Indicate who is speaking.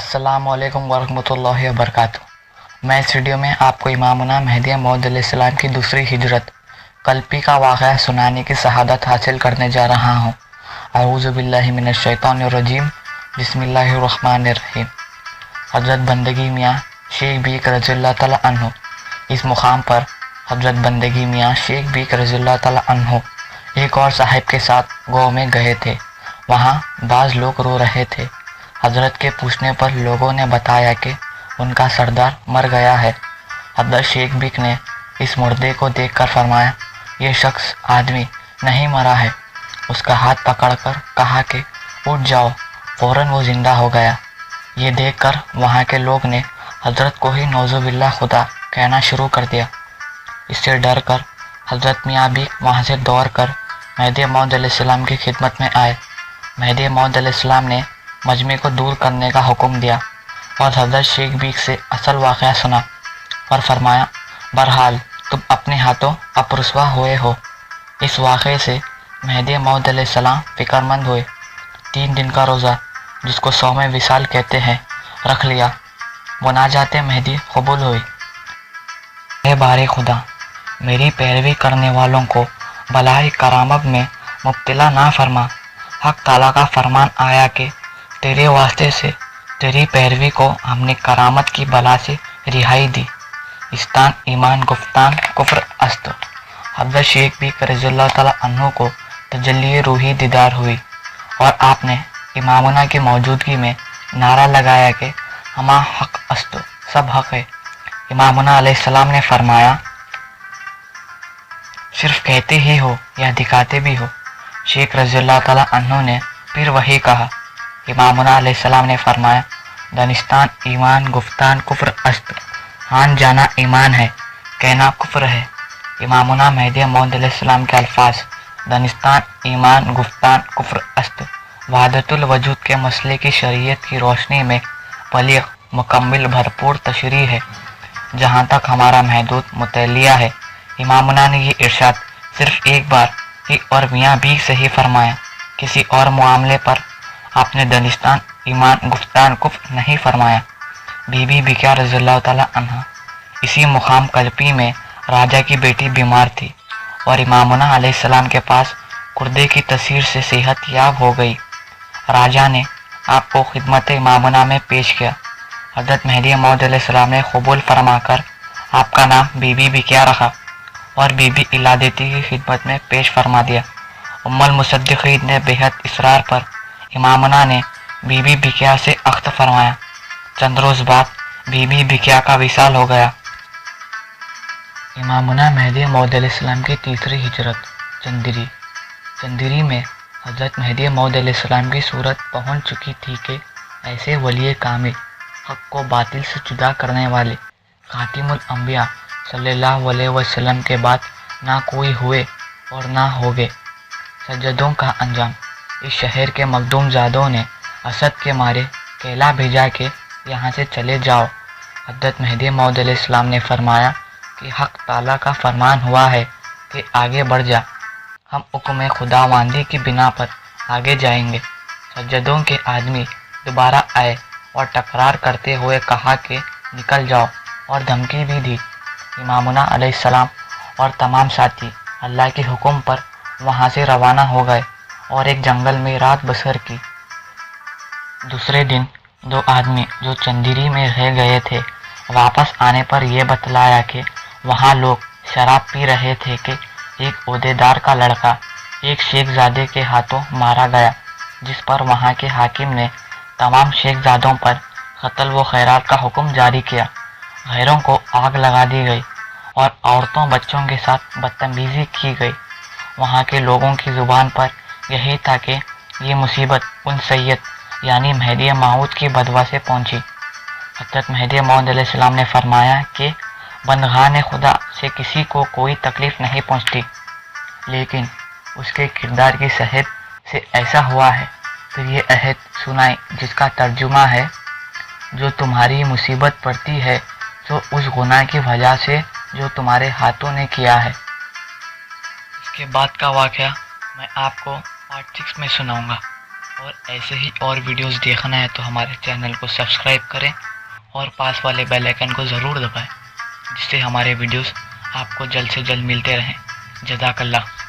Speaker 1: अस्सलाम वालेकुम वरहमतुल्लाहि वबरकातुहू। मैं इस वीडियो में आपको इमामुना मेहदी मौऊद अलैहिस्सलाम की दूसरी हिजरत कल्पी का वाक़या सुनाने की शहादत हासिल करने जा रहा हूँ। अऊज़ु बिल्लाहि मिनश शैतानिर रजीम, बिस्मिल्लाहिर रहमानिर रहीम। हज़रत बंदगी मियाँ शेख बीक रज़ियल्लाहु तआला अन्हु। इस मुकाम पर हज़रत बंदगी मियाँ शेख बीक रज़ियल्लाहु तआला अन्हु एक और साहिब के साथ गाँव में गए थे। वहाँ बाज़ लोग रो रहे थे। हज़रत के पूछने पर लोगों ने बताया कि उनका सरदार मर गया है। हज़रत शेख बीक ने इस मुर्दे को देखकर फरमाया, ये शख्स आदमी नहीं मरा है। उसका हाथ पकड़कर कहा कि उठ जाओ। फ़ौरन वो ज़िंदा हो गया। ये देखकर वहाँ के लोग ने हज़रत को ही नौज़ुबिल्लाह खुदा कहना शुरू कर दिया। इससे डर कर हज़रत मियाँ बीक वहाँ से दौड़ कर मेहदी मौऊद अलैहिस्सलाम की खिदमत में आए। मेहदी मौऊद अलैहिस्सलाम ने मजमे को दूर करने का हुक्म दिया और हज़रत शेख बीक से असल वाक़या सुना और फरमाया, बहरहाल तुम अपने हाथों अब रुसवा हुए हो। इस वाक़े से मेहदी मौऊद अलैहिस्सलाम फ़िक्रमंद हुए। 3 दिन का रोज़ा, जिसको सौम विसाल कहते हैं, रख लिया। मुनाजात मेहदी कबूल हुई। ए बारे खुदा, मेरी पैरवी करने वालों को बलाए करामत में मुब्तला ना फरमा। हक ताला का फरमान आया कि तेरे वास्ते से तेरी पैरवी को हमने करामत की बला से रिहाई दी। इस्तान ईमान गुफ्तान कुफ्र अस्त। हज़रत शेख बीक रज़ियल्लाहु तआला अन्हु को तजल्ली रूही दीदार हुई और आपने इमामुना की मौजूदगी में नारा लगाया कि हमा हक अस्त, सब हक है। इमामुना अलैहिस्सलाम ने फरमाया, सिर्फ कहते ही हो या दिखाते भी हो। शेख रज़ियल्लाहु तआला अन्हु ने फिर वही कहा। इमामुना अलैहिस्सलाम ने फरमाया, दानिस्तान ईमान गुफ्तान कुफ्र अस्त। हान जाना ईमान है, कहना कुफ्र है। इमामुना मेहदी मौऊद अलैहिस्सलाम के अल्फाज दानिस्तान ईमान गुफ्तान कुफ्र अस्त वहदतुल वजूद के मसले की शरीयत की रोशनी में बलीग मुकम्मिल भरपूर तशरीह है। जहाँ तक हमारा महदूद मुतलिया है, इमामुना ने ये इरशाद सिर्फ एक बार ही और मियाँ बीक से ही फरमाया। किसी और मामले पर आपने दानिस्तान ईमान गुफ्तान कुफ्र नहीं फरमाया। बीबी बिकिया रज़ियल्लाहु तआला अन्हा। इसी मुकाम कल्पी में राजा की बेटी बीमार थी और इमामुना अलैहिस्सलाम के पास गुर्दे की तसीर से सेहत याब हो गई। राजा ने आपको खिदमत इमामुना में पेश किया। हज़रत मेहदी मौऊद अलैहिस्सलाम ने कबूल फरमाकर आपका नाम बीबी बिकिया रखा और बीबी इलादती की खिदमत में पेश फरमा दिया। उम्मुल मुसद्दिक़ीन ने बेहद इसरार पर इमामुना ने बीबी बिकिया से अख्त फरमाया। चंद रोज़ बाद बीबी बिकिया का विसाल हो गया। इमामुना मेहदी मौऊद अलैहिस्सलाम की तीसरी हिजरत चंदिरी। चंदिरी में हज़रत मेहदी मौऊद अलैहिस्सलाम की सूरत पहुँच चुकी थी कि ऐसे वली कामिल, हक़ को बातिल से जुदा करने वाले खातिमुल अंबिया सल्लल्लाहु अलैहि वसल्लम के बाद ना कोई हुए और ना होगे। सज्जदों का अंजाम। इस शहर के मखदूम ज़ादों ने असद के मारे कहला भेजा कि यहाँ से चले जाओ। हज़रत मेहदी मौऊद अलैहिस्सलाम ने फरमाया कि हक ताला का फरमान हुआ है कि आगे बढ़ जा। हम हुक्म खुदावंदी की बिना पर आगे जाएंगे। सज्जदों के आदमी दोबारा आए और तकरार करते हुए कहा कि निकल जाओ और धमकी भी दी। इमामुना अलैहिस्सलाम और तमाम साथी अल्लाह के हुक्म पर वहाँ से रवाना हो गए और एक जंगल में रात बसर की। दूसरे दिन 2 आदमी जो चंदिरी में रह गए थे, वापस आने पर यह बतलाया कि वहाँ लोग शराब पी रहे थे कि एक ओहदेदार का लड़का एक शेखजादे के हाथों मारा गया, जिस पर वहाँ के हाकिम ने तमाम शेखजादों पर कत्ल व खैरात का हुक्म जारी किया। गैरों को आग लगा दी गई और औरतों बच्चों के साथ बदतमीज़ी की गई। वहाँ के लोगों की ज़ुबान पर यही था कि ये मुसीबत उन सैयद यानी मेहदी मौऊद की बदवा से पहुँची। हज़रत मेहदी मौऊद अलैहिस्सलाम ने फरमाया कि बंदगान खुदा से किसी को कोई तकलीफ़ नहीं पहुँचती, लेकिन उसके किरदार की सहब से ऐसा हुआ है। फिर ये अहद सुनाई जिसका तर्जुमा है, जो तुम्हारी मुसीबत पड़ती है तो उस गुनाह की वजह से जो तुम्हारे हाथों ने किया है। इसके बाद का वाक़या मैं आपको पार्ट 6 में सुनाऊंगा। اور ایسے ہی اور ویڈیوز دیکھنا ہے تو ہمارے چینل کو سبسکرائب کریں اور پاس والے بیل آئکن کو ضرور دبائیں، جس سے ہمارے ویڈیوز آپ کو جلد سے جلد ملتے رہیں۔ جزاک اللہ۔